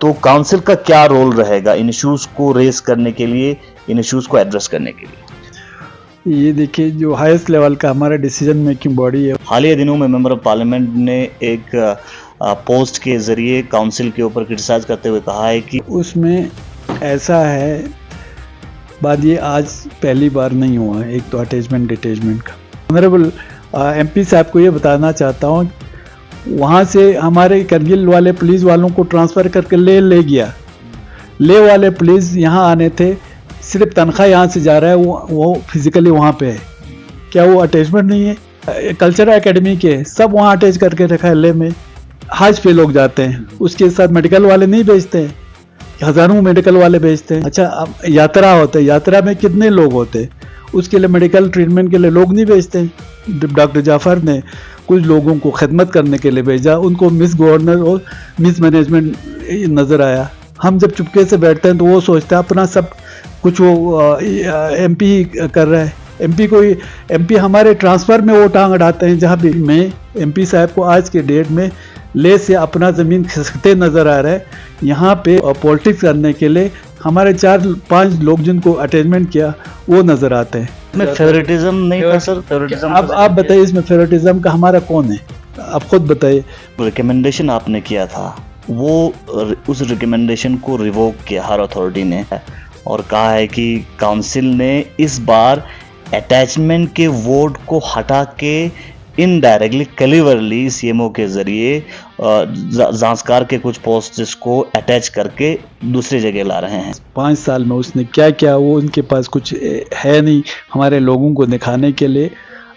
तो काउंसिल का क्या रोल रहेगा इन इश्यूज को रेस करने के लिए, इन इश्यूज को एड्रेस करने के लिए? ये देखिए, जो हाईएस्ट लेवल का हमारा डिसीजन मेकिंग बॉडी है। हालिया दिनों में मेंबर ऑफ पार्लियामेंट ने एक पोस्ट के जरिए काउंसिल के ऊपर क्रिटिसाइज करते हुए कहा है कि उसमें ऐसा है, बात ये आज पहली बार नहीं हुआ है, एक तो अटैचमेंट डिटैचमेंट का। ऑनरेबल एमपी साहब को ये बताना चाहता हूँ, वहाँ से हमारे करगिल वाले पुलिस वालों को ट्रांसफ़र करके ले गया। ले वाले पुलिस यहाँ आने थे, सिर्फ तनख्वाह यहाँ से जा रहा है, वो फिजिकली वहाँ पे है। क्या वो अटैचमेंट नहीं है? कल्चरल एकेडमी के सब वहाँ अटैच करके रखा है। ले में हज पे लोग जाते हैं, उसके साथ मेडिकल वाले नहीं भेजते हैं, हज़ारों मेडिकल वाले भेजते हैं। अच्छा, अब यात्रा होते हैं, यात्रा में कितने लोग होते हैं, उसके लिए मेडिकल ट्रीटमेंट के लिए लोग नहीं भेजते हैं। डॉक्टर जाफ़र ने कुछ लोगों को खिदमत करने के लिए भेजा, उनको मिस गवर्नर और मिस मैनेजमेंट नज़र आया। हम जब चुपके से बैठते हैं तो वो सोचता है अपना सब कुछ वो एमपी कर रहा है। एमपी हमारे ट्रांसफ़र में वो टांग अड़ाते हैं। जहाँ भी मैं एमपी साहब को आज के डेट में ले से अपना ज़मीन खिसकते नज़र आ रहा है। यहाँ पे पॉलिटिक्स करने के लिए हमारे 4-5 लोग जिनको अटैचमेंट किया वो नज़र आते हैं। इसमें फेवरेटिज्म नहीं था सर? फेवरेटिज्म अब आप बताइए, इसमें फेवरेटिज्म का हमारा कौन है? आप खुद बताइए। रिकमेंडेशन आपने किया था, वो उस रिकमेंडेशन को रिवोक किया हर अथॉरिटी ने और कहा है कि काउंसिल ने इस बार अटैचमेंट के वोट को हटा के इनडायरेक्टली कलीवरली सीएमओ के जरिए जांचकार के कुछ पोस्ट्स को अटैच करके दूसरी जगह ला रहे हैं। 5 साल में उसने क्या क्या, वो उनके पास कुछ है नहीं हमारे लोगों को दिखाने के लिए।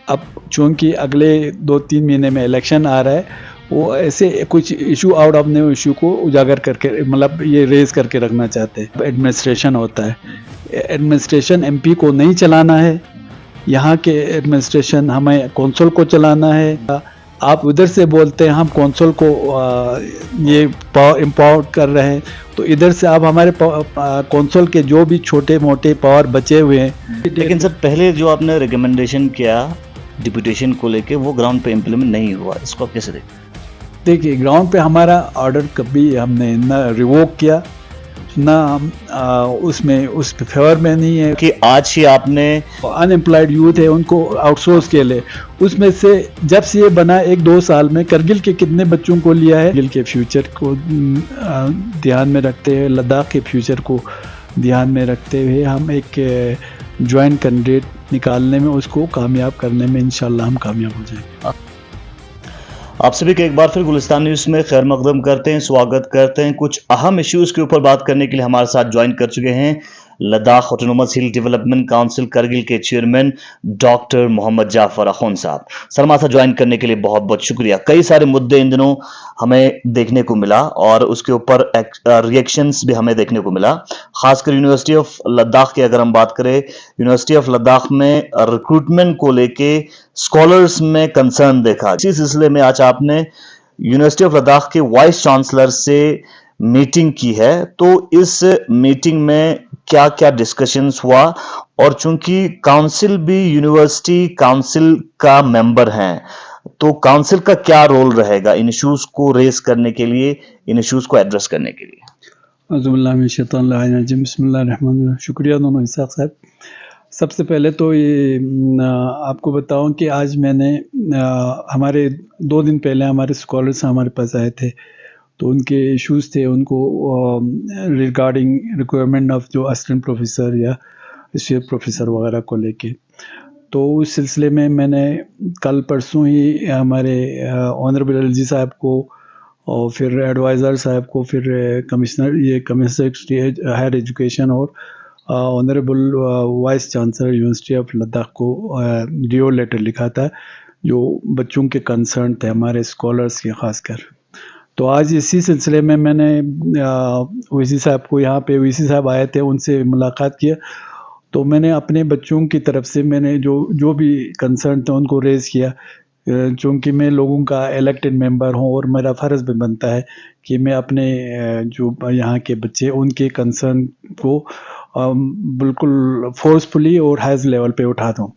अब चूँकि अगले 2-3 महीने में इलेक्शन आ रहा है, वो ऐसे कुछ issue out of new issue को उजागर करके, मतलब ये रेज करके रखना चाहते हैं। एडमिनिस्ट्रेशन होता है, एडमिनिस्ट्रेशन एमपी को नहीं चलाना है, यहाँ के एडमिनिस्ट्रेशन हमें कौंसल को चलाना है। आप उधर से बोलते हैं हम कौंसल को ये पावर एम्पावर कर रहे हैं, तो इधर से आप हमारे कौंसल के जो भी छोटे मोटे पावर बचे हुए हैं। लेकिन सर, पहले जो आपने रिकमेंडेशन किया डिप्यूटेशन को लेके, वो ग्राउंड पे इम्प्लीमेंट नहीं हुआ, इसको आप कैसे देखते? देखिए, ग्राउंड पे हमारा ऑर्डर कभी हमने न रिवोक किया, ना उसमें उस फेवर में नहीं है कि आज ही आपने अनएम्प्लॉयड यूथ है उनको आउटसोर्स के लिए, उसमें से जब से ये बना 1-2 साल में करगिल के कितने बच्चों को लिया है। करगिल के फ्यूचर को ध्यान में रखते हुए, लद्दाख के फ्यूचर को ध्यान में रखते हुए हम एक जॉइंट कैंडिडेट निकालने में, उसको कामयाब करने में इंशाल्लाह हम कामयाब हो जाएंगे। आप सभी का एक बार फिर गुलिस्तान न्यूज़ में खैर मकदम करते हैं, स्वागत करते हैं। कुछ अहम इश्यूज़ के ऊपर बात करने के लिए हमारे साथ ज्वाइन कर चुके हैं लद्दाख ऑटोनोमस हिल डेवलपमेंट काउंसिल करगिल के चेयरमैन डॉक्टर मोहम्मद जाफर अखौन साहब। सर, हमारे साथ ज्वाइन करने के लिए बहुत बहुत शुक्रिया। कई सारे मुद्दे इन दिनों हमें देखने को मिला और उसके ऊपर रिएक्शंस भी हमें देखने को मिला, खासकर यूनिवर्सिटी ऑफ लद्दाख की अगर हम बात करें, यूनिवर्सिटी ऑफ लद्दाख में रिक्रूटमेंट को लेके स्कॉलर्स में कंसर्न देखा। इसी सिलसिले में आज आपने यूनिवर्सिटी ऑफ लद्दाख के वाइस चांसलर से मीटिंग की है, तो इस मीटिंग में क्या क्या डिस्कशंस हुआ? और चूंकि काउंसिल भी यूनिवर्सिटी काउंसिल का मेंबर हैं, तो काउंसिल का क्या रोल रहेगा इन इश्यूज को रेस करने के लिए, इन इश्यूज को एड्रेस करने के लिए? बिस्मिल्लाहिर्रहमानिर्रहीम। शुक्रिया दोनों इसाक साहब। सबसे पहले तो ये आपको बताऊं कि आज मैंने हमारे 2 दिन पहले हमारे स्कॉलर्स हमारे पास आए थे, तो उनके इश्यूज़ थे, उनको रिगार्डिंग रिक्वायरमेंट ऑफ जो असिस्टेंट प्रोफेसर या एसोसिएट प्रोफेसर वगैरह को लेके। तो उस सिलसिले में मैंने कल परसों ही हमारे ऑनरेबल एलजी साहब को और फिर एडवाइज़र साहब को, फिर कमिश्नर हायर एजुकेशन और honourable vice chancellor university of Ladakh को डीओ लेटर लिखा था, जो बच्चों के कंसर्न थे हमारे स्कॉलर्स के खासकर। तो आज इसी सिलसिले में मैंने वीसी साहब को, यहाँ पे वीसी साहब आए थे, उनसे मुलाकात किया। तो मैंने अपने बच्चों की तरफ से मैंने जो भी कंसर्न थे उनको रेज़ किया, चूँकि मैं लोगों का इलेक्टेड मेंबर हूँ और मेरा फ़र्ज़ भी बनता है कि मैं अपने जो यहाँ के बच्चे उनके कंसर्न को बिल्कुल फोर्सफुली और हाईएस्ट लेवल पे उठा दूँ।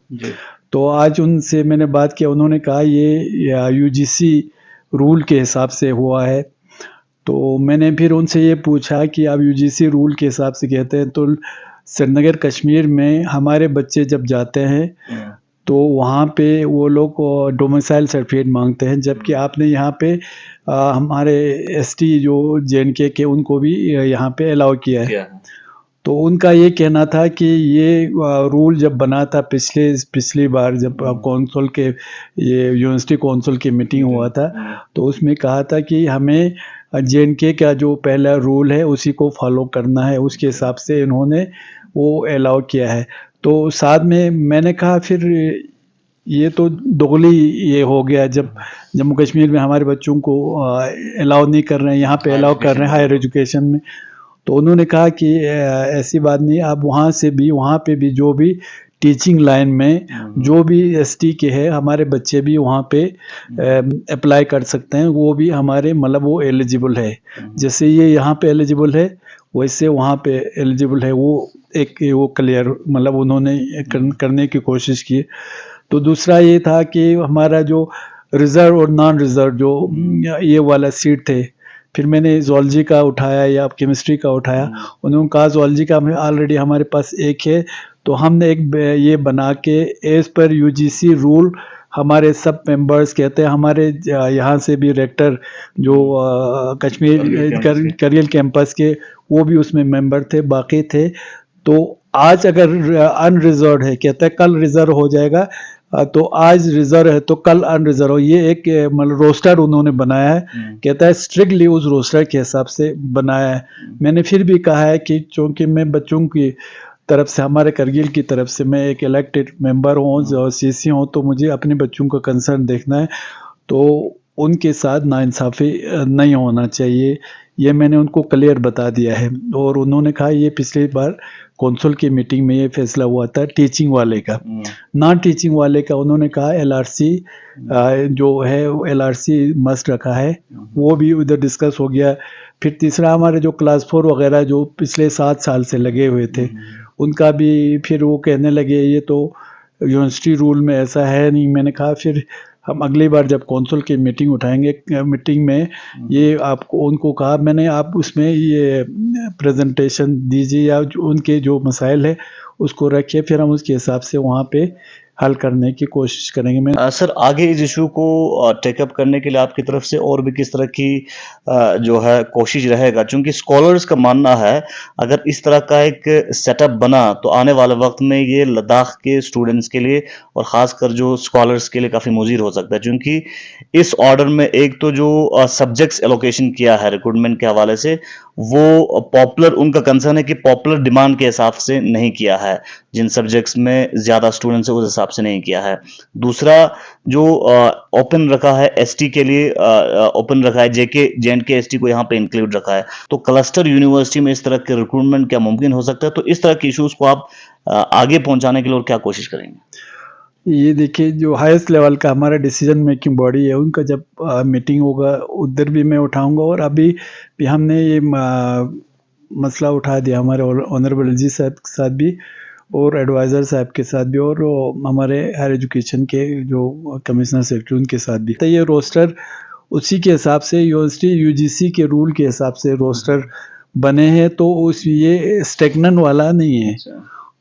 तो आज उनसे मैंने बात किया, उन्होंने कहा ये यूजीसी रूल के हिसाब से हुआ है, तो मैंने फिर उनसे ये पूछा कि आप यूजीसी रूल के हिसाब से कहते हैं, तो श्रीनगर कश्मीर में हमारे बच्चे जब जाते हैं तो वहाँ पे वो लोग डोमिसाइल सर्टिफिकेट मांगते हैं, जबकि आपने यहाँ पे हमारे एसटी जो जेएनके के उनको भी यहाँ पे अलाउ किया है। तो उनका ये कहना था कि ये रूल जब बना था पिछली बार जब कौंसिल के ये यूनिवर्सिटी कौंसिल की मीटिंग हुआ था, तो उसमें कहा था कि हमें जेएनके का जो पहला रूल है उसी को फॉलो करना है, उसके हिसाब से इन्होंने वो अलाउ किया है। तो साथ में मैंने कहा फिर ये तो दोगली ये हो गया, जब जम्मू कश्मीर में हमारे बच्चों को अलाउ नहीं कर रहे हैं, यहाँ पे अलाउ कर रहे हैं हायर एजुकेशन में। तो उन्होंने कहा कि ऐसी बात नहीं, आप वहाँ पे भी जो भी टीचिंग लाइन में जो भी एसटी के है हमारे बच्चे भी वहाँ पे अप्लाई कर सकते हैं, वो भी हमारे मतलब वो एलिजिबल है, जैसे ये यहाँ पे एलिजिबल है वैसे वहाँ पे एलिजिबल है। वो क्लियर मतलब उन्होंने करने की कोशिश की। तो दूसरा ये था कि हमारा जो रिजर्व और नॉन रिजर्व जो ये वाला सीट थे, फिर मैंने जोलॉजी का उठाया या केमिस्ट्री का उठाया, उन्होंने कहा जोलॉजी का ऑलरेडी हमारे पास एक है, तो हमने एक ये बना के एज पर यूजीसी रूल हमारे सब मेंबर्स कहते हैं, हमारे यहाँ से भी रेक्टर जो कश्मीर करियल कैंपस के वो भी उसमें मेंबर थे, बाकी थे। तो आज अगर अनरिजर्व है, कहते हैं कल रिजर्व हो जाएगा, तो आज रिजर्व है तो कल अनरिजर्व हो, ये एक मतलब रोस्टर उन्होंने बनाया है, कहता है स्ट्रिक्टली उस रोस्टर के हिसाब से बनाया है। मैंने फिर भी कहा है कि चूंकि मैं बच्चों की तरफ से, हमारे करगिल की तरफ से मैं एक इलेक्टेड मेंबर हूँ, सीसी हूँ, तो मुझे अपने बच्चों का कंसर्न देखना है, तो उनके साथ नाइंसाफ़ी नहीं होना चाहिए, ये मैंने उनको क्लियर बता दिया है। और उन्होंने कहा ये पिछली बार कौंसिल की मीटिंग में ये फैसला हुआ था टीचिंग वाले का, नॉन टीचिंग वाले का उन्होंने कहा एलआरसी जो है एलआरसी मस्ट रखा है, वो भी उधर डिस्कस हो गया। फिर तीसरा हमारे जो क्लास 4 वगैरह जो पिछले 7 साल से लगे हुए थे, उनका भी फिर वो कहने लगे ये तो यूनिवर्सिटी रूल में ऐसा है नहीं। मैंने कहा फिर हम अगली बार जब कौंसिल की मीटिंग उठाएंगे, मीटिंग में ये आपको उनको कहा मैंने, आप उसमें ये प्रेजेंटेशन दीजिए या उनके जो मसाइल है उसको रखिए, फिर हम उसके हिसाब से वहाँ पे हल करने की कोशिश करेंगे। मैं सर आगे इस इशू को टेकअप करने के लिए आपकी तरफ से और भी किस तरह की जो है कोशिश रहेगा, क्योंकि स्कॉलर्स का मानना है अगर इस तरह का एक सेटअप बना तो आने वाले वक्त में ये लद्दाख के स्टूडेंट्स के लिए और ख़ासकर जो स्कॉलर्स के लिए काफ़ी मुजीर हो सकता है, क्योंकि इस ऑर्डर में एक तो जो सब्जेक्ट्स एलोकेशन किया है रिक्रूटमेंट के हवाले से वो पॉपुलर, उनका कंसर्न है कि पॉपुलर डिमांड के हिसाब से नहीं किया है, जिन सब्जेक्ट्स में ज़्यादा स्टूडेंट्स है उस हिसाब से नहीं किया है। दूसरा जो ओपन रखा है एसटी के लिए, ओपन रखा है जेएनके एसटी को यहाँ पे इंक्लूड रखा है, तो क्लस्टर यूनिवर्सिटी में इस तरह के रिक्रूटमेंट क्या मुमकिन हो सकता है? तो इस तरह के इश्यूज को आप आगे पहुंचाने के लिए और क्या कोशिश करेंगे? ये देखिए जो हाईएस्ट लेवल का हमारा डिसीजन मेकिंग बॉडी है, उनका जब मीटिंग होगा उधर भी मैं उठाऊंगा, और अभी भी हमने ये मसला उठा दिया हमारे ऑनरेबल एलजी साहब के साथ भी और एडवाइज़र साहब के साथ भी, और हमारे हायर एजुकेशन के जो कमिश्नर सेक्रेटरी उनके साथ भी। तो ये रोस्टर उसी के हिसाब से यूनिवर्सिटी यूजीसी के रूल के हिसाब से रोस्टर बने हैं, तो उस ये स्टेगनेंट वाला नहीं है,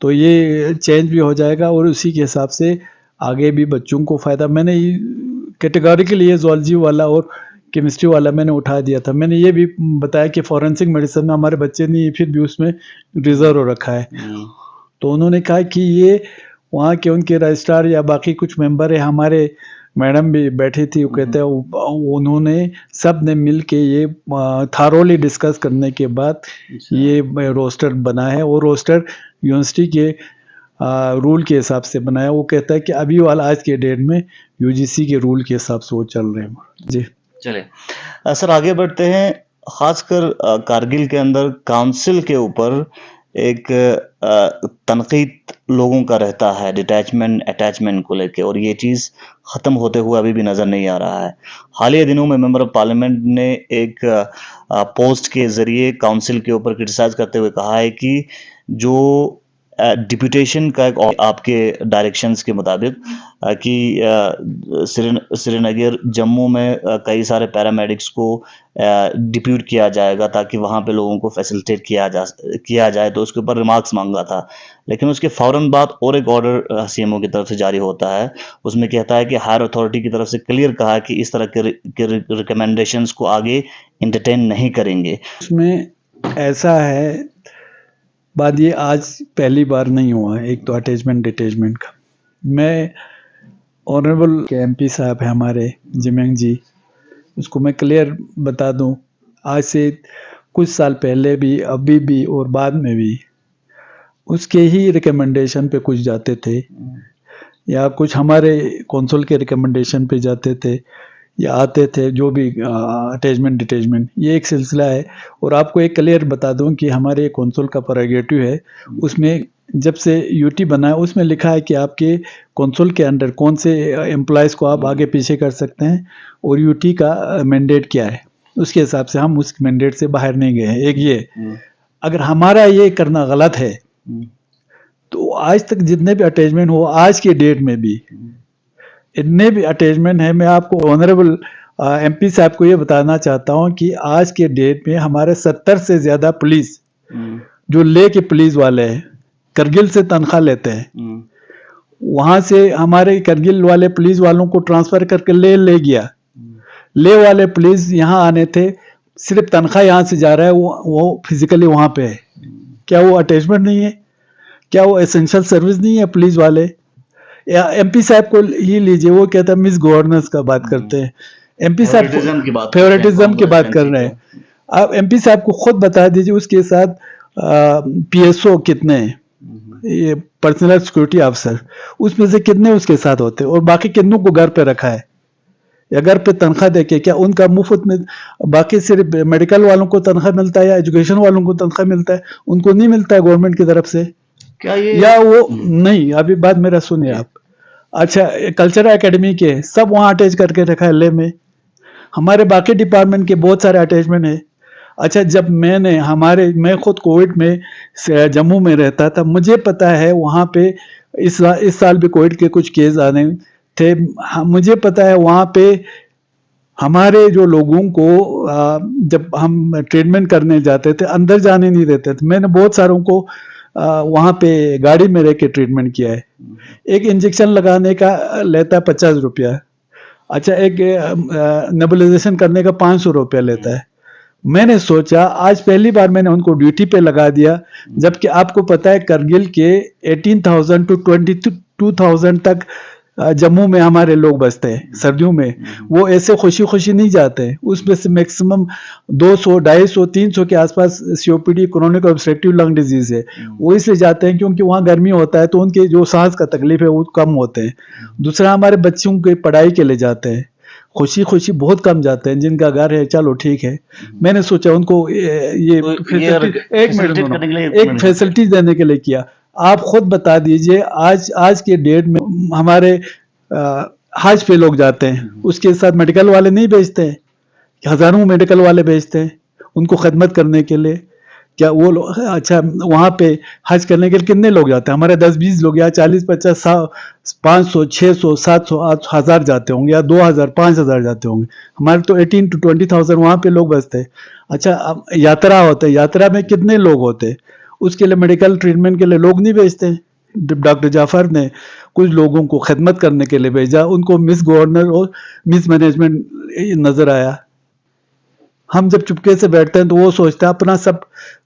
तो ये चेंज भी हो जाएगा और उसी के हिसाब से आगे भी बच्चों को फ़ायदा। मैंने कैटेगोरिकली ये जोलॉजी वाला और केमिस्ट्री वाला मैंने उठा दिया था। मैंने ये भी बताया कि फॉरेंसिक मेडिसिन में हमारे बच्चे नहीं, फिर भी उसमें रिजर्व रखा है। तो उन्होंने कहा कि ये वहाँ के उनके रजिस्ट्रार या बाकी कुछ मेंबर है, हमारे मैडम भी बैठी थी, वो कहते हैं उन्होंने सब ने मिल के ये थारोली डिस्कस करने के बाद ये रोस्टर बना है, और रोस्टर यूनिवर्सिटी के रूल के हिसाब से बनाया। वो कहता है कि अभी वाला आज के डेट में यूजीसी के रूल के हिसाब से वो चल रहे हैं। जी चलिए सर आगे बढ़ते हैं। खासकर कारगिल के अंदर काउंसिल के ऊपर एक तनकीद लोगों का रहता है डिटैचमेंट अटैचमेंट को लेके, और ये चीज़ ख़त्म होते हुए अभी भी नज़र नहीं आ रहा है। हालिया दिनों में मेंबर ऑफ पार्लियामेंट ने एक पोस्ट के ज़रिए काउंसिल के ऊपर क्रिटिसाइज़ करते हुए कहा है कि जो डिप्यूटेशन का एक आपके डायरेक्शंस के मुताबिक कि श्रीनगर जम्मू में कई सारे पैरामेडिक्स को डिप्यूट किया जाएगा ताकि वहाँ पे लोगों को फैसिलिटेट किया जाए, तो उसके ऊपर रिमार्क्स मांगा था। लेकिन उसके फ़ौरन बाद और एक ऑर्डर सीएमओ की तरफ से जारी होता है, उसमें कहता है कि हायर अथॉरिटी की तरफ से क्लियर कहा कि इस तरह के रिकमेंडेशंस को आगे एंटरटेन नहीं करेंगे। उसमें ऐसा है, बात ये आज पहली बार नहीं हुआ है, एक तो अटैचमेंट डिटैचमेंट का। मैं ऑनरेबल के एमपी साहब है हमारे जिमेंग जी, उसको मैं क्लियर बता दूं, आज से कुछ साल पहले भी, अभी भी और बाद में भी उसके ही रिकमेंडेशन पे कुछ जाते थे या कुछ हमारे कौंसल के रिकमेंडेशन पे जाते थे या आते थे, जो भी अटैचमेंट डिटैचमेंट, ये एक सिलसिला है। और आपको एक क्लियर बता दूं कि हमारे कौंसल का प्रेरोगेटिव है, उसमें जब से यूटी बना है उसमें लिखा है कि आपके कौंसल के अंडर कौन से एम्प्लॉयज़ को आप आगे पीछे कर सकते हैं और यूटी का मैंडेट क्या है, उसके हिसाब से हम उस मैंडेट से बाहर नहीं गए हैं। एक ये, अगर हमारा ये करना गलत है तो आज तक जितने भी अटैचमेंट हो, आज के डेट में भी इतने भी अटैचमेंट है, मैं आपको ऑनरेबल एमपी साहब को ये बताना चाहता हूँ कि आज के डेट में हमारे 70 से ज़्यादा पुलिस जो ले के पुलिस वाले हैं करगिल से तनख्वाह लेते हैं, वहाँ से हमारे करगिल वाले पुलिस वालों को ट्रांसफ़र करके ले गया, ले वाले पुलिस यहाँ आने थे, सिर्फ तनख्वाह यहाँ से जा रहा है, वो फिजिकली वहाँ पे है। क्या वो अटैचमेंट नहीं है? क्या वो एसेंशियल सर्विस नहीं है पुलिस वाले? या एमपी साहब को ही लीजिए, वो कहता है मिस गवर्नेंस का बात करते हैं, एमपी साहब फेवरेटिज्म की बात कर रहे हैं। आप एमपी साहब को खुद बता दीजिए उसके साथ पीएसओ कितने हैं, ये पर्सनल सिक्योरिटी अफसर, उसमें से कितने उसके साथ होते हैं और बाकी कितनों को घर पे रखा है या घर पे तनख्वाह देके, क्या उनका मुफ्त में, बाकी सिर्फ मेडिकल वालों को तनख्वाह मिलता है या एजुकेशन वालों को तनख्वाह मिलता है, उनको नहीं मिलता है गवर्नमेंट की तरफ से क्या ये? या वो नहीं, अभी बात मेरा सुनिए आप। अच्छा, कल्चरल एकेडमी के सब वहाँ अटैच करके रखा है ले में, हमारे बाकी डिपार्टमेंट के बहुत सारे अटैचमेंट है। अच्छा, जब मैं खुद कोविड में जम्मू में रहता था, मुझे पता है वहाँ पे इस साल भी कोविड के कुछ केस आने थे, मुझे पता है वहाँ पे हमारे जो लोगों को जब हम ट्रीटमेंट करने जाते थे अंदर जाने नहीं देते थे। मैंने बहुत सारों को वहाँ पे गाड़ी में रह के ट्रीटमेंट किया है। एक इंजेक्शन लगाने का लेता है 50 रुपया, अच्छा एक नेबुलाइजेशन करने का 500 रुपया लेता है। मैंने सोचा आज पहली बार मैंने उनको ड्यूटी पे लगा दिया, जबकि आपको पता है करगिल के 18,000 टू 22,000 तक जम्मू में हमारे लोग बसते हैं सर्दियों में, वो ऐसे खुशी खुशी नहीं जाते हैं, उसमें से मैक्सिमम 200, 250, 300 के आसपास COPD chronic obstructive lung disease है, वो इसलिए जाते हैं क्योंकि वहाँ गर्मी होता है तो उनके जो सांस का तकलीफ है वो कम होते हैं। दूसरा, हमारे बच्चों के पढ़ाई के लिए जाते हैं, खुशी खुशी बहुत कम जाते हैं, जिनका घर है चलो ठीक है। मैंने सोचा उनको एक फैसिलिटी देने के लिए किया। आप खुद बता दीजिए, आज के डेट में हमारे हज पे लोग जाते हैं, उसके साथ मेडिकल वाले नहीं भेजते हैं, हजारों मेडिकल वाले भेजते हैं उनको खिदमत करने के लिए। क्या वो लोग, अच्छा वहाँ पे हज करने के लिए कितने लोग जाते हैं? हमारे 10-20 लोग या 40-50, 500, 600, 700, 1000 जाते होंगे या 2000, 5000 जाते होंगे। हमारे तो 18 to 20,000 वहाँ पे लोग बसते हैं। अच्छा, यात्रा होते हैं, यात्रा में कितने लोग होते हैं? उसके लिए मेडिकल ट्रीटमेंट के लिए लोग नहीं भेजते। डॉक्टर जाफर ने कुछ लोगों को खिदमत करने के लिए भेजा, उनको मिस गवर्नर और मिस मैनेजमेंट नजर आया। हम जब चुपके से बैठते हैं तो वो सोचता है अपना सब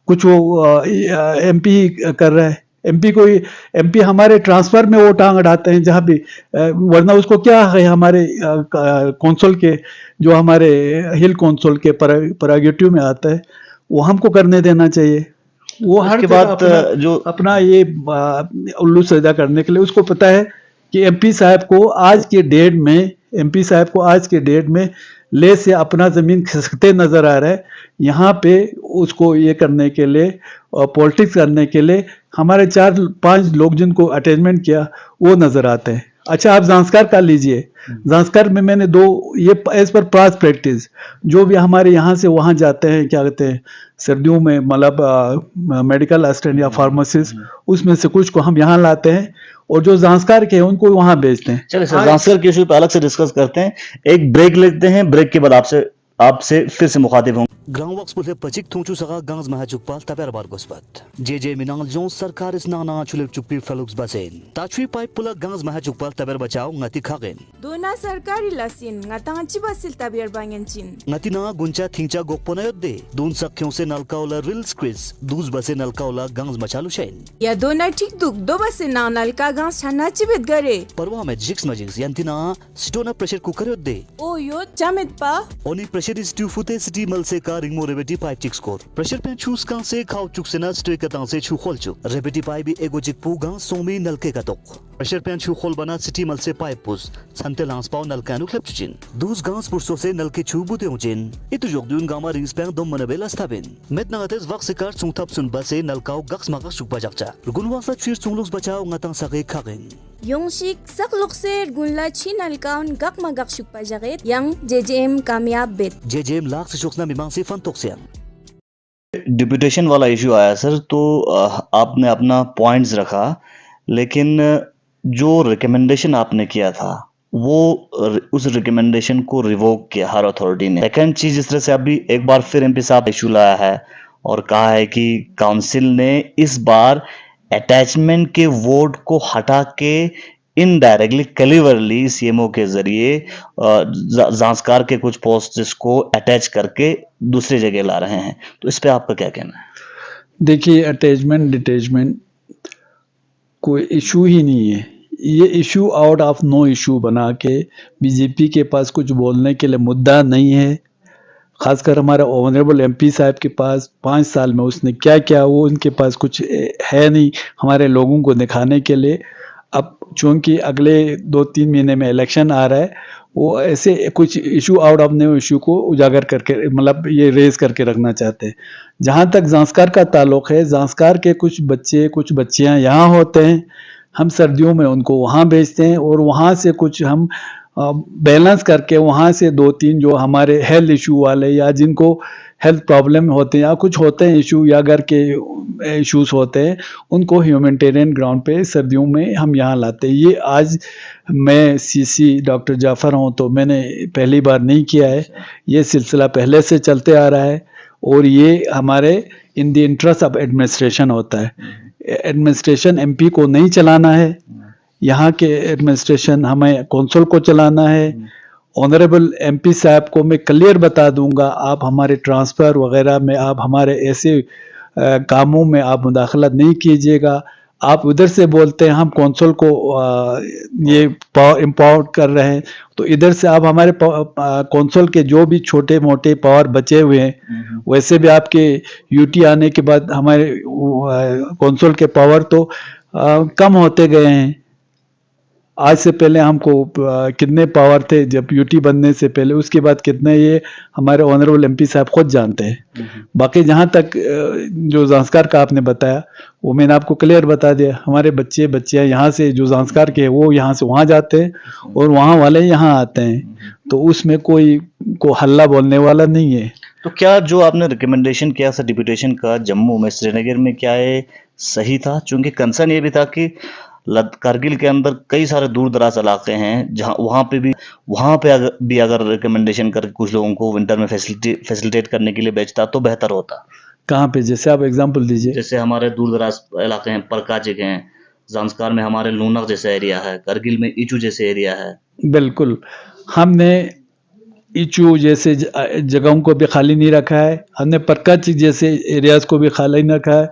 कुछ वो एमपी कर रहा है, एमपी हमारे ट्रांसफर में वो टांग अड़ाते हैं जहाँ भी, वरना उसको क्या है, हमारे कौंसल के जो हमारे हिल कौंसल के प्रेरोगेटिव में आता है वो हमको करने देना चाहिए। वो हर के बाद जो अपना ये उल्लू सजा करने के लिए, उसको पता है कि एमपी साहब को आज के डेट में ले से अपना जमीन खिसकते नजर आ रहा है। यहाँ पे उसको ये करने के लिए और पॉलिटिक्स करने के लिए हमारे 4-5 लोग जिनको अटैचमेंट किया वो नजर आते हैं। अच्छा, आप ज़ांस्कार का लीजिए, ज़ांस्कार में मैंने 2 ये एज पर पास प्रैक्टिस जो भी हमारे यहाँ से वहाँ जाते हैं, क्या कहते हैं, सर्दियों में मतलब मेडिकल असिस्टेंट या फार्मासिस्ट, उसमें से कुछ को हम यहाँ लाते हैं और जो जांचकार के हैं उनको वहाँ भेजते हैं। चलिए सर, जांचकर के इशू पे अलग से डिस्कस करते हैं। एक ब्रेक लेते हैं, ब्रेक के बाद आपसे फिर से मुखातिब होंगे। ग्राउंड वर्क्स पुले पचिक थोंचू सगा गांज महाजुकपाल तपेर बार गोस्पत जे मिनांगल जों सरकार इस नाना चुलिप चुप्पी फेलुक्स बसेन ताचुई पाइप पुला गांज महाजुकपाल तपेर बचाओ ngati खागेन दोना सरकारी लसिन ngatangachi basil tabir bangenchin ngati na Guncha थिंचा गोकपोना योद्दे दोन सख्यों से नलकाउला रिल्स क्विज दूस बसे नलकाउला गांज मचालू शेन या दोना ठीक दुख दो बसे ना नलका गांज छानाची बेत गरे परवा में जिक्स मजिक्स यांतिना स्टोना प्रेशर कुकर योद्दे ओ यो जामेत पा ओनी प्रेशर इस ट्यू फुते सिटी मल से का रिंग मो रेबेटी पाइप चिक्स कोर प्रेशर पे छूस का से खाओ चुक से ना स्ट्रे का से छू खोल चुक रेबेटी पाइप भी एगो जिक पूगा सोमी नलके का तोक प्रेशर पे छू खोल बना सिटी मल से पाइप पुस छनते लांस पाव नलका नु क्लिप चुचिन दूस गांस पुरसो से नलके छू बुते उचिन इतु जोक दुन गामा रिंग्स पे दम मनबेला स्ताबिन मेत नगतेस वक्त से कार सुंथप सुन बसे नलकाओ गक्स मगस सुक बजाकचा गुनवासा चीर सुंगलुक्स बचाओ ngata sake खागेन Yongshik saklok se gunla chinal kaun gak magak shukpa jaget yang JJM कामयाब बेत जेजेएम लाख से शोक्सना मीमांग से फन तोक्सियन डिप्यूटेशन वाला इशू आया सर, तो आपने अपना पॉइंट्स रखा, लेकिन जो रिकमेंडेशन आपने किया था वो उस रिकमेंडेशन को रिवोक किया हर अथॉरिटी ने। सेकंड चीज, इस तरह से अभी एक बार फिर एमपी साहब इशू लाया है और कहा है कि काउंसिल ने इस बार अटैचमेंट के वोट को हटा के इनडायरेक्टली कलीवरली सीएमओ के जरिए जांचकार के कुछ पोस्ट्स को अटैच करके दूसरी जगह ला रहे हैं, तो इस पे आपका क्या कहना है? देखिए, अटैचमेंट डिटैचमेंट कोई इशू ही नहीं है। ये issue out of no issue बना के बीजेपी के पास कुछ बोलने के लिए मुद्दा नहीं है। खासकर हमारा ऑनरेबल एमपी साहब के पास 5 साल में उसने क्या किया वो उनके पास कुछ है नहीं हमारे लोगों को दिखाने के लिए। अब चूंकि अगले 2-3 महीने में इलेक्शन आ रहा है, वो ऐसे कुछ issue out of no issue को उजागर करके मतलब ये रेज करके रखना चाहते हैं। जहाँ तक जांचकार का ताल्लुक है, जांचकार के कुछ बच्चे कुछ बच्चियाँ यहाँ होते हैं, हम सर्दियों में उनको वहाँ भेजते हैं और वहाँ से कुछ हम बैलेंस करके वहाँ से 2-3 जो हमारे हेल्थ इशू वाले या जिनको हेल्थ प्रॉब्लम होते हैं या कुछ होते हैं इशू या घर के इश्यूज होते हैं, उनको ह्यूमैनिटेरियन ग्राउंड पे सर्दियों में हम यहाँ लाते हैं। ये आज मैं सीसी डॉक्टर जाफर हूँ तो मैंने पहली बार नहीं किया है, ये सिलसिला पहले से चलते आ रहा है और ये हमारे in the interest of administration होता है। एडमिनिस्ट्रेशन एमपी को नहीं चलाना है, यहाँ के एडमिनिस्ट्रेशन हमें कौंसिल को चलाना है। ऑनरेबल एमपी साहब को मैं क्लियर बता दूंगा, आप हमारे ट्रांसफ़र वगैरह में आप हमारे ऐसे कामों में आप मुदाखलत नहीं कीजिएगा। आप उधर से बोलते हैं हम कौंसिल को ये पावर एम्पावर कर रहे हैं, तो इधर से आप हमारे कौंसिल के जो भी छोटे मोटे पावर बचे हुए हैं, वैसे भी आपके यूटी आने के बाद हमारे कौंसिल के पावर तो कम होते गए हैं। आज से पहले हमको कितने पावर थे जब यूटी बनने से पहले, उसके बाद कितने, ये हमारे ऑनरेबल एमपी साहब खुद जानते हैं। बाकी जहाँ तक जो जांचकार का आपने बताया वो मैंने आपको क्लियर बता दिया। हमारे बच्चे बच्चियाँ यहाँ से जो जांचकार के वो यहाँ से वहाँ जाते हैं और वहाँ वाले यहाँ आते हैं, तो उसमें कोई को हल्ला बोलने वाला नहीं है। तो क्या जो आपने रिकमेंडेशन किया सर डिप्यूटेशन का जम्मू में, श्रीनगर में, क्या ये सही था? चूंकि कंसर्न ये भी था कि कारगिल के अंदर कई सारे दूर दराज इलाके हैं जहाँ वहाँ पे अगर रिकमेंडेशन करके कुछ लोगों को विंटर में फैसिलिटेट करने के लिए भेजता तो बेहतर होता। कहाँ पे? जैसे आप एग्जांपल दीजिए। जैसे हमारे दूर दराज इलाके हैं, परकाचिक हैं, जांचकार में हमारे लूनक जैसा एरिया है, करगिल में इचू जैसे एरिया है। बिल्कुल, हमने इचू जैसे जगहों को भी खाली नहीं रखा है, हमने परकाचिक जैसे एरियाज को भी खाली नहीं रखा है,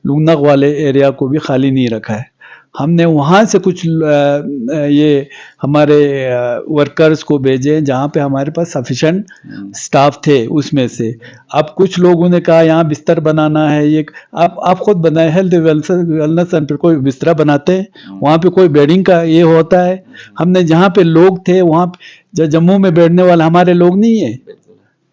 लूनक वाले एरिया को भी खाली नहीं रखा है। हमने वहाँ से कुछ ये हमारे वर्कर्स को भेजे जहाँ पे हमारे पास सफिशेंट स्टाफ थे उसमें से। अब कुछ लोगों ने कहा यहाँ बिस्तर बनाना है, ये आप खुद बनाए, हेल्थ वेलनेस सेंटर कोई बिस्तर बनाते हैं, वहाँ पे कोई बेडिंग का ये होता है। हमने जहाँ पे लोग थे वहाँ जम्मू में बैठने वाले हमारे लोग नहीं है,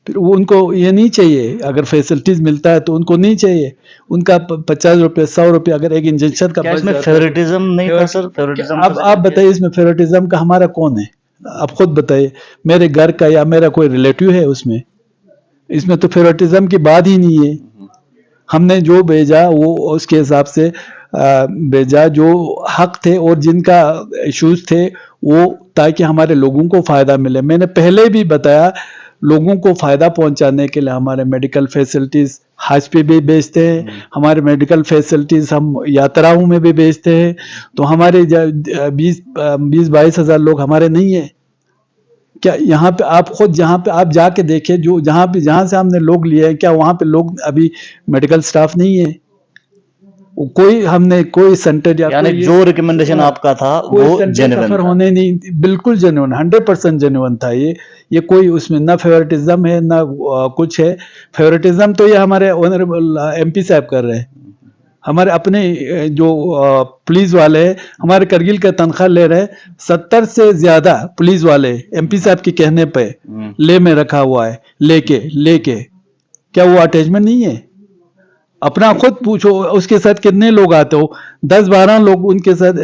फिर उनको ये नहीं चाहिए। अगर फैसिलिटीज मिलता है तो उनको नहीं चाहिए, उनका 50 रुपये 100 रुपये अगर एक इंजेक्शन का। इसमें फेवरेटिज्म नहीं था सर? फेवरेटिज्म आप बताइए, इसमें फेवरेटिज्म का हमारा कौन है? आप खुद बताइए, मेरे घर का या मेरा कोई रिलेटिव है उसमें? इसमें तो फेवरेटिज्म की बात ही नहीं है। हमने जो भेजा वो उसके हिसाब से भेजा, जो हक थे और जिनका इश्यूज थे वो, ताकि हमारे लोगों को फ़ायदा मिले। मैंने पहले भी बताया, लोगों को फ़ायदा पहुंचाने के लिए हमारे मेडिकल फैसिलिटीज़ हज पे भी भेजते हैं, हमारे मेडिकल फैसिलिटीज़ हम यात्राओं में भी भेजते हैं। तो हमारे 20-22 हज़ार लोग हमारे नहीं है क्या? यहाँ पे आप खुद जहाँ पे आप जाके देखें, जो जहाँ से हमने लोग लिए हैं, क्या वहाँ पे लोग अभी मेडिकल स्टाफ नहीं है? कोई हमने कोई सेंटर या यानी कोई जो रिकमेंडेशन आपका था कोई वो सेंटर जेन्युइन सफर था। होने नहीं, बिल्कुल जेन्युइन, 100% जेन्युइन था ये कोई उसमें ना फेवरेटिज्म है ना कुछ है। फेवरेटिज्म तो ये हमारे ऑनरेबल एमपी साहब कर रहे हैं। हमारे अपने जो पुलिस वाले हैं, हमारे करगिल का तनख्वाह ले रहे हैं 70 से ज्यादा पुलिस वाले एमपी साहब के कहने पे ले में रखा हुआ है। लेके क्या वो अटैचमेंट नहीं है? अपना खुद पूछो, उसके साथ कितने लोग आते हो? 10-12 लोग उनके साथ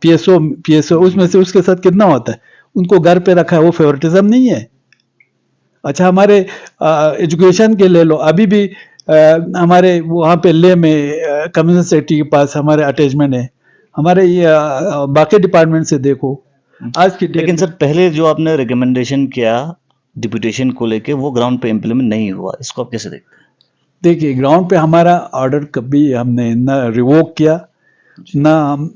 पीएसओ उसमें से उसके साथ कितना होता है? उनको घर पे रखा है, वो फेवरेटिज्म नहीं है? अच्छा, हमारे एजुकेशन के ले लो, अभी भी हमारे वहाँ पे ले में कम्युनिस्ट सेक्रेटरी के पास हमारे अटैचमेंट है। हमारे ये बाकी डिपार्टमेंट से देखो आज की लेकिन सर पहले जो आपने रिकमेंडेशन किया डिप्यूटेशन को लेके वो ग्राउंड पे इम्प्लीमेंट नहीं हुआ, इसको आप कैसे देखते हैं? देखिए, ग्राउंड पे हमारा ऑर्डर कभी हमने ना रिवोक किया, ना हम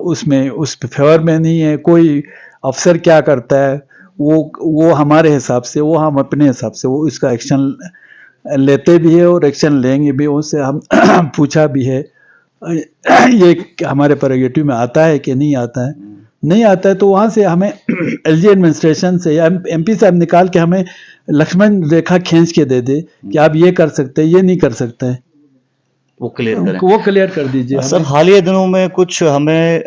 उसमें उस पे फेवर में नहीं है। कोई अफसर क्या करता है वो हमारे हिसाब से, वो हम अपने हिसाब से वो इसका एक्शन लेते भी है और एक्शन लेंगे भी। उससे हम पूछा भी है ये हमारे प्रेरोगेटिव में आता है कि नहीं आता है। नहीं आता है तो वहाँ से हमें एलजी एडमिनिस्ट्रेशन से या एमपी साहब निकाल के हमें लक्ष्मण रेखा खींच के दे दे कि आप ये कर सकते हैं, ये नहीं कर सकते हैं, वो क्लियर करें। वो क्लियर कर दीजिए सर हमें। हालिया दिनों में कुछ हमें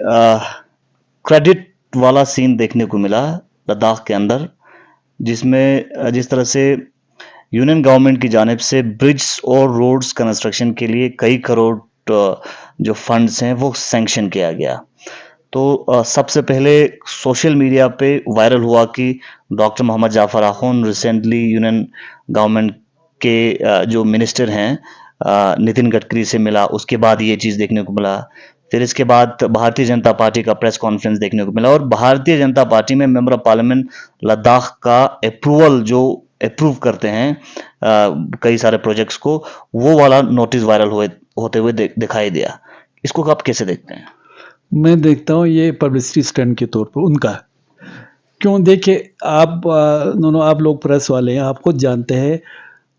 क्रेडिट वाला सीन देखने को मिला लद्दाख के अंदर, जिसमें जिस तरह से यूनियन गवर्नमेंट की जानिब से ब्रिज और रोड्स कंस्ट्रक्शन के लिए कई करोड़ जो फंड्स हैं वो सैंक्शन किया गया। तो सबसे पहले सोशल मीडिया पे वायरल हुआ कि डॉक्टर मोहम्मद जाफर आखून रिसेंटली यूनियन गवर्नमेंट के जो मिनिस्टर हैं नितिन गडकरी से मिला, उसके बाद ये चीज़ देखने को मिला। फिर इसके बाद भारतीय जनता पार्टी का प्रेस कॉन्फ्रेंस देखने को मिला और भारतीय जनता पार्टी में मेंबर ऑफ पार्लियामेंट लद्दाख का अप्रूवल जो अप्रूव करते हैं कई सारे प्रोजेक्ट्स को, वो वाला नोटिस वायरल होते हुए दिखाई दिया। इसको आप कैसे देखते हैं? मैं देखता हूँ ये पब्लिसिटी स्टंट के तौर पर उनका। क्यों? देखिए, आप लोग प्रेस वाले हैं, आप खुद जानते हैं,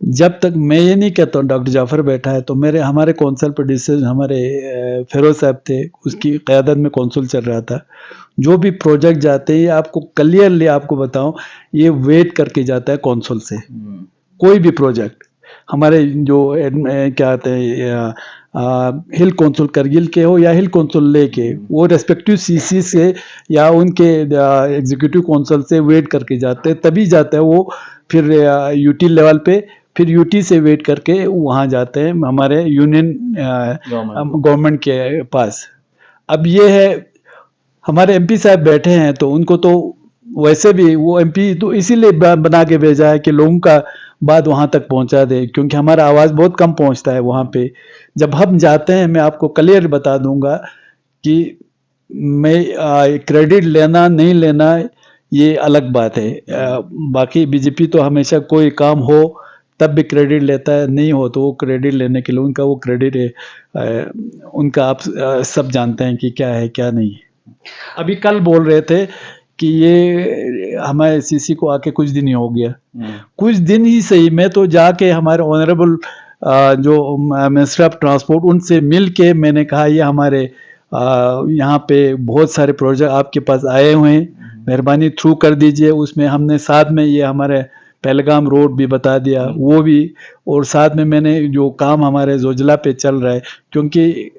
जब तक मैं ये नहीं कहता हूँ डॉक्टर जाफर बैठा है तो हमारे कौंसल प्रोड्यूसर हमारे फेरोज साहब थे, उसकी क़यादत में कौंसल चल रहा था। जो भी प्रोजेक्ट जाते हैं आपको क्लियरली आपको बताऊं, ये वेट करके जाता है कौंसल से। कोई भी प्रोजेक्ट हमारे जो क्या कहते हैं हिल कौंसल करगिल के हो या हिल कौंसल ले के, वो रेस्पेक्टिव सीसी से या उनके एग्जीक्यूटिव कौंसल से वेट करके जाते हैं, तभी जाता है वो फिर यूटी लेवल पे, फिर यूटी से वेट करके वहाँ जाते हैं हमारे यूनियन गवर्नमेंट के पास। अब ये है हमारे एमपी साहब बैठे हैं तो उनको तो वैसे भी वो एमपी तो इसीलिए बना के भेजा है कि लोगों का बात वहाँ तक पहुँचा दे, क्योंकि हमारा आवाज़ बहुत कम पहुँचता है वहाँ पे। जब हम जाते हैं, मैं आपको क्लियर बता दूंगा कि मैं क्रेडिट लेना नहीं लेना ये अलग बात है। बाकी बीजेपी तो हमेशा कोई काम हो तब भी क्रेडिट लेता है, नहीं हो तो वो क्रेडिट लेने के लिए उनका वो क्रेडिट है उनका। आप सब जानते हैं कि क्या है क्या नहीं है। अभी कल बोल रहे थे कि ये हमारे सीसी को आके कुछ दिन ही हो गया, कुछ दिन ही सही, मैं तो जाके हमारे ऑनरेबल जो मिनिस्टर ऑफ ट्रांसपोर्ट उनसे मिल के मैंने कहा ये हमारे यहाँ पे बहुत सारे प्रोजेक्ट आपके पास आए हुए हैं, मेहरबानी थ्रू कर दीजिए। उसमें हमने साथ में ये हमारे पहलगाम रोड भी बता दिया वो भी, और साथ में मैंने जो काम हमारे जोजिला पे चल रहा है, क्योंकि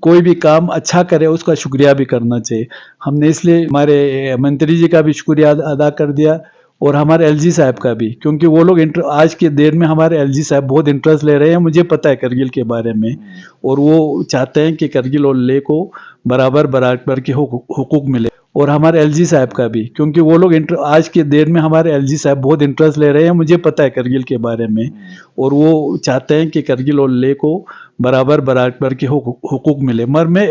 कोई भी काम अच्छा करे उसका शुक्रिया भी करना चाहिए। हमने इसलिए हमारे मंत्री जी का भी शुक्रिया अदा कर दिया और हमारे एलजी साहब का भी, क्योंकि वो लोग आज के देर में हमारे एलजी साहब बहुत इंटरेस्ट ले रहे हैं, मुझे पता है करगिल के बारे में, और वो चाहते हैं कि करगिल और लेह को बराबर के हुकूक मिले। और हमारे एलजी साहब का भी, क्योंकि वो लोग आज के देर में हमारे एलजी साहब बहुत इंटरेस्ट ले रहे हैं, मुझे पता है करगिल के बारे में, और वो चाहते हैं कि करगिल और लेह को बराबर बराबर के हुकूक मिले। मगर मैं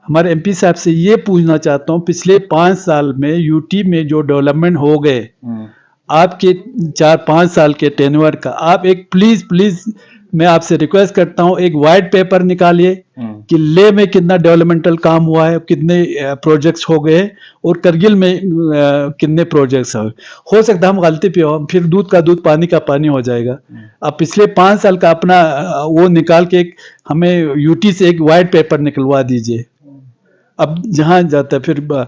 हमारे एमपी साहब से ये पूछना चाहता हूँ, पिछले 5 साल में यूटी में जो डेवलपमेंट हो गए, आपके 4-5 साल के टेन्योर का, आप एक प्लीज मैं आपसे रिक्वेस्ट करता हूँ, एक वाइट पेपर निकालिए कि लेह में कितना डेवलपमेंटल काम हुआ है, कितने प्रोजेक्ट्स हो गए, और करगिल में कितने प्रोजेक्ट्स हो सकता है हम गलती पे हो, फिर दूध का दूध पानी का पानी हो जाएगा। अब पिछले 5 साल का अपना वो निकाल के हमें यूटी से एक वाइट पेपर निकलवा दीजिए। अब जहाँ जाता है फिर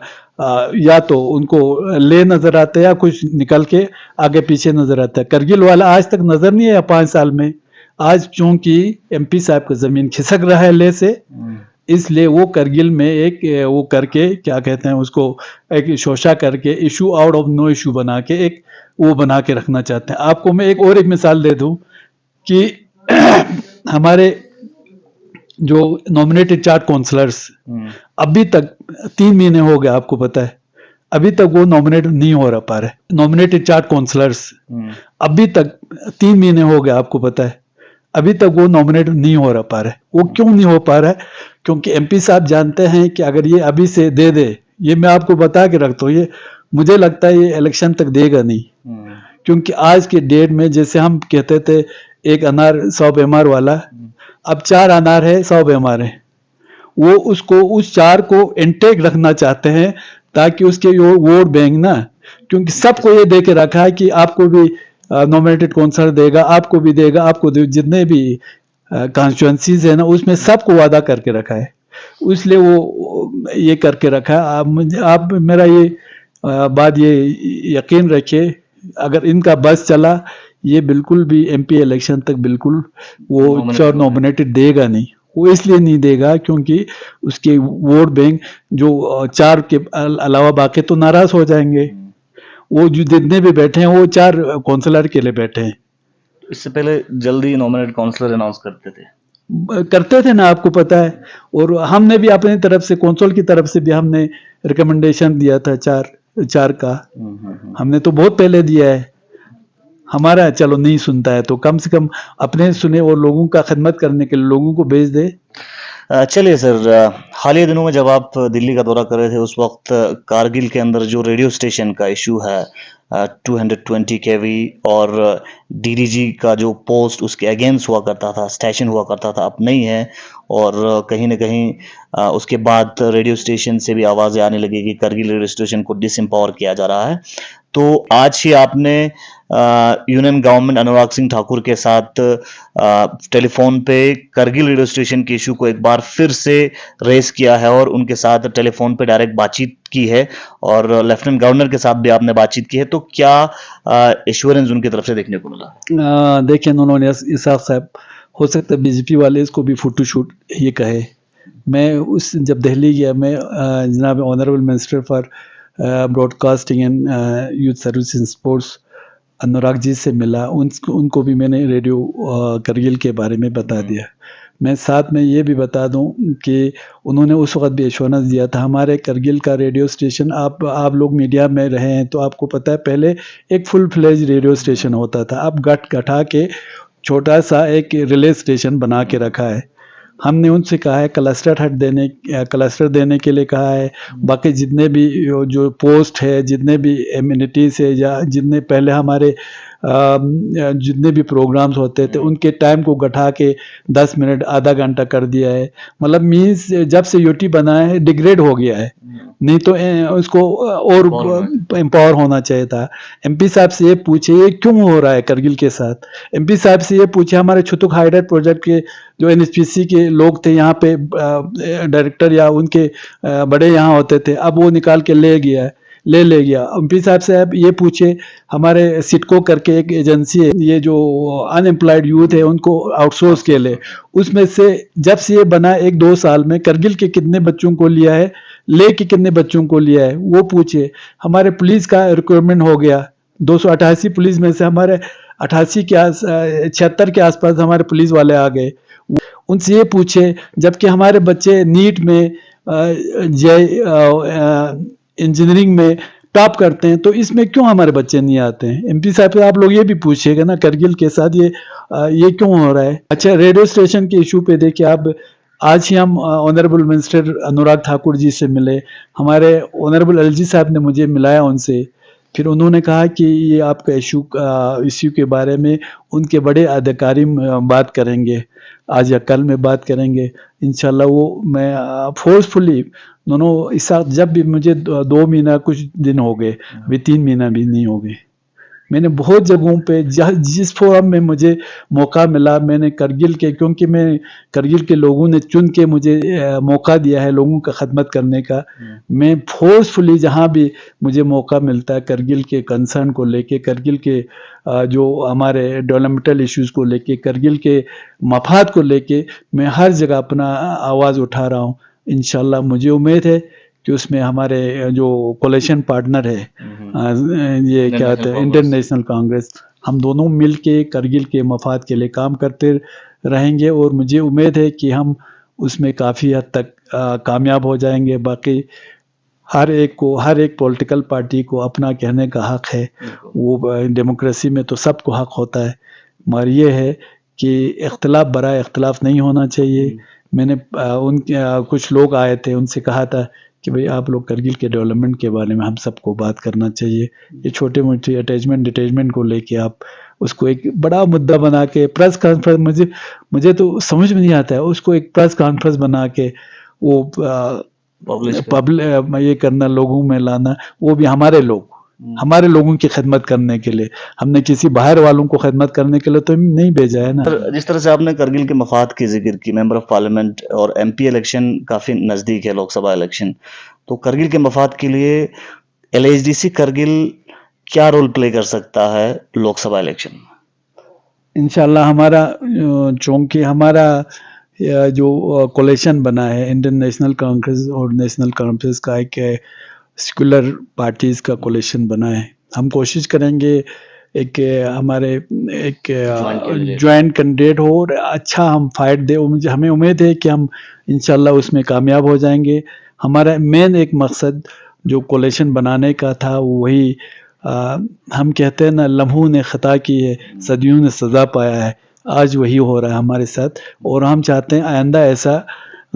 या तो उनको ले नजर आता है या कुछ निकल के आगे पीछे नजर आता है। करगिल वाला आज तक नजर नहीं आया 5 साल में। आज चूंकि एमपी साहब का जमीन खिसक रहा है ले से, इसलिए वो करगिल में एक वो करके क्या कहते हैं उसको, एक शोषा करके issue out of no issue बना के एक वो बना के रखना चाहते हैं। आपको मैं एक मिसाल दे दूं कि हमारे जो नॉमिनेटेड 4 काउंसलर्स अभी तक 3 महीने हो गए, आपको पता है, अभी तक वो नॉमिनेट नहीं हो रहा पा रहे। नॉमिनेटेड 4 काउंसलर्स अभी तक 3 महीने हो गए, आपको पता है, अभी तक वो नॉमिनेट नहीं हो रहा पा रहा है। वो क्यों नहीं हो पा रहा है? क्योंकि एमपी साहब जानते हैं कि अगर ये अभी से दे दे, ये मैं आपको बता के रखता हूँ, ये मुझे लगता है ये इलेक्शन तक देगा नहीं। क्योंकि आज के डेट में जैसे हम कहते थे एक अनार 100 बीमार वाला, अब 4 अनार है 100 बीमार है। वो उसको उस 4 को इंटेक रखना चाहते हैं ताकि उसके वोट बैंक ना, क्योंकि सबको ये दे के रखा है कि आपको भी नॉमिनेटेड काउंसलर देगा, आपको भी देगा, आपको जितने भी कॉन्स्टिट्यूएंसीज है ना उसमें सबको वादा करके रखा है, इसलिए वो ये करके रखा है। आप मेरा ये बात ये यकीन रखिए, अगर इनका बस चला ये बिल्कुल भी एमपी इलेक्शन तक बिल्कुल वो श्योर नॉमिनेटेड देगा नहीं। वो इसलिए नहीं देगा क्योंकि उसके वोट बैंक जो 4 के अलावा बाकी तो नाराज हो जाएंगे। वो जो जितने भी बैठे हैं वो 4 काउंसलर के लिए बैठे हैं। इससे पहले जल्दी नॉमिनेटेड काउंसलर अनाउंस करते थे ना, आपको पता है। और हमने भी अपनी तरफ से काउंसिल की तरफ से भी हमने रिकमेंडेशन दिया था 4 का, हमने तो बहुत पहले दिया है। हमारा चलो नहीं सुनता है तो कम से कम अपने सुने और लोगों का खिदमत करने के लिए लोगों को भेज दे। चलिए सर, हालिया दिनों में जब आप दिल्ली का दौरा कर रहे थे उस वक्त कारगिल के अंदर जो रेडियो स्टेशन का इशू है 220 केवी और डीडीजी का जो पोस्ट उसके अगेंस्ट हुआ करता था, स्टेशन हुआ करता था, अब नहीं है। और कहीं ना कहीं उसके बाद रेडियो स्टेशन से भी आवाज़ें आने लगी कि करगिल रेडियो स्टेशन को डिसएम्पावर किया जा रहा है। तो आज ही आपने यूनियन गवर्नमेंट अनुराग सिंह ठाकुर के साथ टेलीफोन पे करगिल रेडियो स्टेशन के इशू को एक बार फिर से रेस किया है और उन्नके साथ टेलीफोन पे डायरेक्ट बातचीत की है और लेफ्टिनेंट गवर्नर के साथ भी आपने बातचीत की है। तो क्या एश्योरेंस उनकी तरफ से देखने को मिला? देखिए, उन्होंने इसाक साहब, हो सकता है बीजेपी वाले इसको भी फोटो शूट ये कहे। मैं उस जब दिल्ली गया, मैं जनाब honourable minister for broadcasting and youth service and sports Anurag ji से मिला। उनको भी मैंने रेडियो करगिल के बारे में बता दिया। मैं साथ में ये भी बता दूं कि उन्होंने उस वक्त भी एश्योरेंस दिया था हमारे करगिल का रेडियो स्टेशन। आप लोग मीडिया में रहे हैं तो आपको पता है, पहले एक फुल फ्लेज रेडियो स्टेशन होता था, अब गठा के छोटा सा एक रिले स्टेशन बना के रखा है। हमने उनसे कहा है क्लस्टर देने के लिए कहा है। बाकी जितने भी जो पोस्ट है, जितने भी एम्यूनिटीज़ है, या जितने पहले हमारे जितने भी प्रोग्राम्स होते थे उनके टाइम को घटा के 10 मिनट आधा घंटा कर दिया है। मतलब मीन्स जब से यूटी बना है डिग्रेड हो गया है, नहीं तो उसको और एम्पावर होना चाहिए था। एमपी साहब से ये पूछे ये क्यों हो रहा है करगिल के साथ। एमपी साहब से ये पूछे हमारे छुतुक हाइडर प्रोजेक्ट के जो एनएचपीसी के लोग थे यहाँ पे, डायरेक्टर या उनके बड़े यहाँ होते थे, अब वो निकाल के ले गया। एमपी साहब से आप ये पूछे हमारे सिटको करके एक एजेंसी है, ये जो अनएम्प्लॉयड यूथ है उनको आउटसोर्स के लिए, उसमें से जब से ये बना 1-2 साल में करगिल के कितने बच्चों को लिया है, ले के कितने बच्चों को लिया है वो पूछे। हमारे पुलिस का रिक्वायरमेंट हो गया 288 पुलिस में से हमारे 76 के आसपास हमारे पुलिस वाले आ गए। उनसे ये पूछे जबकि हमारे बच्चे नीट में इंजीनियरिंग में टॉप करते हैं, तो इसमें क्यों हमारे बच्चे नहीं आते हैं? एमपी साहब से आप लोग ये भी पूछिएगा ना, करगिल के साथ ये क्यों हो रहा है? अच्छा, रेडियो स्टेशन के इशू पे देखिए आप, आज ही हम ऑनरेबल मिनिस्टर अनुराग ठाकुर जी से मिले, हमारे ऑनरेबल एलजी साहब ने मुझे मिलाया उनसे, फिर उन्होंने कहा कि ये आपका इश्यू के बारे में उनके बड़े अधिकारी बात करेंगे, आज या कल में बात करेंगे इंशाल्लाह। वो मैं फोर्सफुली दोनों इस साथ, जब भी मुझे 2 महीना कुछ दिन हो गए, अभी 3 महीना भी नहीं हो गए, मैंने बहुत जगहों पे जिस फोरम में मुझे मौका मिला, मैंने करगिल के, क्योंकि मैं करगिल के लोगों ने चुन के मुझे मौका दिया है लोगों का खदमत करने का, मैं फोर्सफुली जहाँ भी मुझे मौका मिलता है करगिल के कंसर्न को लेके, करगिल के जो हमारे डेवलपमेंटल इश्यूज को लेके, करगिल के मफाद को लेके, मैं हर जगह अपना आवाज़ उठा रहा हूँ। इंशाल्लाह मुझे उम्मीद है कि उसमें हमारे जो कोलिशन पार्टनर है, ये क्या होता है, इंडियन नेशनल कांग्रेस, हम दोनों मिल के करगिल के मफाद के लिए काम करते रहेंगे, और मुझे उम्मीद है कि हम उसमें काफ़ी हद तक कामयाब हो जाएंगे। बाकी हर एक पॉलिटिकल पार्टी को अपना कहने का हक है, वो डेमोक्रेसी में तो सबको हक होता है, मगर ये है कि इख्तलाफ बरा इख्तलाफ नहीं होना चाहिए। मैंने कुछ लोग आए थे, उनसे कहा था कि भाई आप लोग करगिल के डेवलपमेंट के बारे में हम सबको बात करना चाहिए, ये छोटे मोटे अटैचमेंट डिटैचमेंट को लेके आप उसको एक बड़ा मुद्दा बना के प्रेस कॉन्फ्रेंस, मुझे तो समझ में नहीं आता है, उसको एक प्रेस कॉन्फ्रेंस बना के वो पब्लिक ये करना, लोगों में लाना, वो भी हमारे लोगों की खिदमत करने के लिए, हमने किसी बाहर वालों को खिदमत करने के लिए तो नहीं भेजा है ना। जिस तरह से आपने करगिल के मफाद की जिक्र की, मेंबर ऑफ पार्लियामेंट और एमपी इलेक्शन काफी नजदीक है, लोकसभा इलेक्शन, तो करगिल के मफाद के लिए एलएचडीसी करगिल क्या रोल प्ले कर सकता है लोकसभा इलेक्शन में? इंशाल्लाह हमारा, चूंकि हमारा जो कोलिशन बना है इंडियन नेशनल कांग्रेस और नेशनल कांग्रेस का, एक सेकुलर पार्टीज का कोलिशन बना है, हम कोशिश करेंगे एक हमारे एक ज्वाइंट कैंडिडेट हो और अच्छा हम फाइट दे, हमें उम्मीद है कि हम इंशाल्लाह उसमें कामयाब हो जाएंगे। हमारा मेन एक मकसद जो कोलिशन बनाने का था वही, हम कहते हैं ना, लम्हों ने खता की है, सदियों ने सज़ा पाया है, आज वही हो रहा है हमारे साथ, और हम चाहते हैं आइंदा ऐसा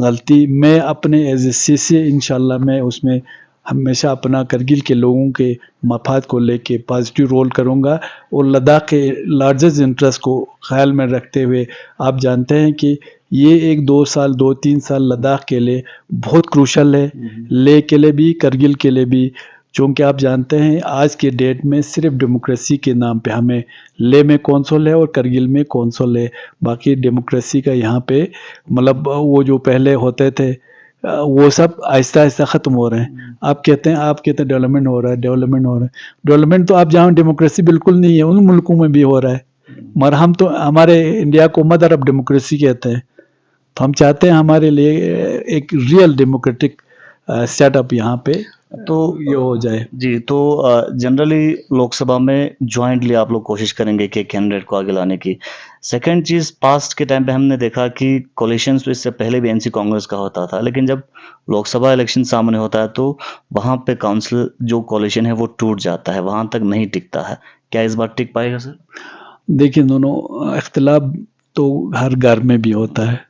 गलती, मैं अपने एज ए सीसी इंशाल्लाह मैं उसमें हमेशा अपना करगिल के लोगों के मफाद को लेके पॉजिटिव रोल करूंगा, और लद्दाख के लार्जेस्ट इंटरेस्ट को ख्याल में रखते हुए, आप जानते हैं कि ये 2-3 साल लद्दाख के लिए बहुत क्रूशल है, लेह के लिए भी, करगिल के लिए भी, चूँकि आप जानते हैं आज के डेट में सिर्फ डेमोक्रेसी के नाम पे हमें लेह में कौंसल है और करगिल में कौंसल है, बाकी डेमोक्रेसी का यहाँ पे मतलब वो जो पहले होते थे वो सब आहिस्ता आहिस्ता ख़त्म हो रहे हैं। आप कहते हैं डेवलपमेंट हो रहा है, डेवलपमेंट तो आप जहाँ डेमोक्रेसी बिल्कुल नहीं है उन मुल्कों में भी हो रहा है, मगर हम तो हमारे इंडिया को मदर ऑफ डेमोक्रेसी कहते हैं, तो हम चाहते हैं हमारे लिए एक रियल डेमोक्रेटिक सेटअप यहाँ पे तो ये हो जाए जी। तो जनरली लोकसभा में ज्वाइंटली आप लोग कोशिश करेंगे कि कैंडिडेट को आगे लाने की। सेकंड चीज़, पास्ट के टाइम पे हमने देखा कि कोलिशंस तो इससे पहले भी एनसी कांग्रेस का होता था, लेकिन जब लोकसभा इलेक्शन सामने होता है तो वहाँ पे काउंसिल जो कोलिशन है वो टूट जाता है, वहाँ तक नहीं टिकता है। क्या इस बार टिक पाएगा सर? देखिए, दोनों इख्तिलाफ तो हर घर में भी होता है,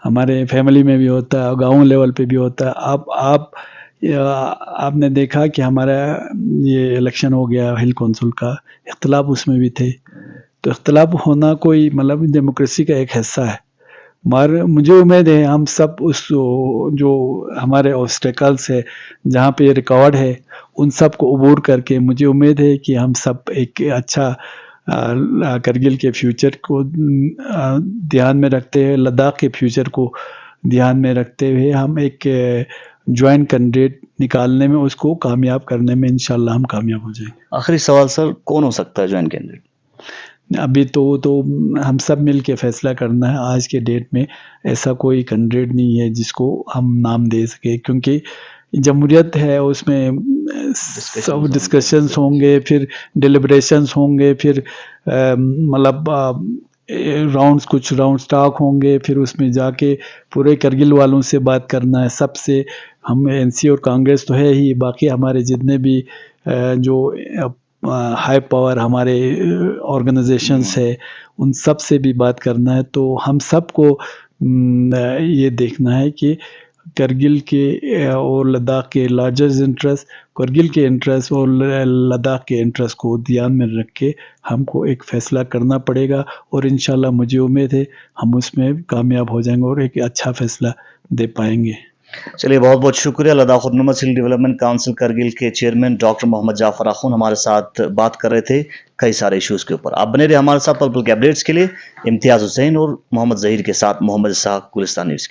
हमारे फैमिली में भी होता है, गाँव लेवल पे भी होता है। आपने देखा कि हमारा ये इलेक्शन हो गया हिल कौंसिल का, इख्तिलाफ उसमें भी थे, तो इख्तिलाफ होना कोई मतलब डेमोक्रेसी का एक हिस्सा है, मगर मुझे उम्मीद है हम सब उस जो हमारे ऑब्स्टेकल्स है जहाँ पे रिकॉर्ड है उन सब को अबूर करके, मुझे उम्मीद है कि हम सब एक अच्छा करगिल के फ्यूचर को ध्यान में रखते हुए, लद्दाख के फ्यूचर को ध्यान में रखते हुए हम एक ज्वाइंट कैंडिडेट निकालने में, उसको कामयाब करने में इंशाल्लाह हम कामयाब हो जाएंगे। आखिरी सवाल सर, कौन हो सकता है ज्वाइंट कैंडिडेट? अभी तो हम सब मिल के फैसला करना है। आज के डेट में ऐसा कोई कैंडिडेट नहीं है जिसको हम नाम दे सके, क्योंकि जमहूरियत है, उसमें सब डिस्कशंस होंगे, फिर डिलिब्रेशंस होंगे, फिर मतलब कुछ राउंड स्टॉक होंगे, फिर उसमें जाके पूरे करगिल वालों से बात करना है सबसे। हम एनसी और कांग्रेस तो है ही, बाकी हमारे जितने भी जो हाई पावर हमारे ऑर्गेनाइजेशंस है उन सब से भी बात करना है। तो हम सबको ये देखना है कि करगिल के और लद्दाख के लार्जेस्ट इंटरेस्ट, करगिल के इंटरेस्ट और लद्दाख के इंटरेस्ट को ध्यान में रख के हमको एक फैसला करना पड़ेगा, और इंशाल्लाह मुझे उम्मीद है हम उसमें कामयाब हो जाएंगे और एक अच्छा फैसला दे पाएंगे। चलिए, बहुत बहुत शुक्रिया। लद्दाख ऑटोनोमस हिल डेवलपमेंट काउंसिल करगिल के चेयरमैन डॉक्टर मोहम्मद जाफर आखून हमारे साथ बात कर रहे थे कई सारे इश्यूज के ऊपर। आप बने रहे हमारे साथ पल पल के अपडेट्स के लिए। इम्तियाज हुसैन और मोहम्मद जहीर के साथ मोहम्मद इसहाक, गुलिस्तान न्यूज़ के।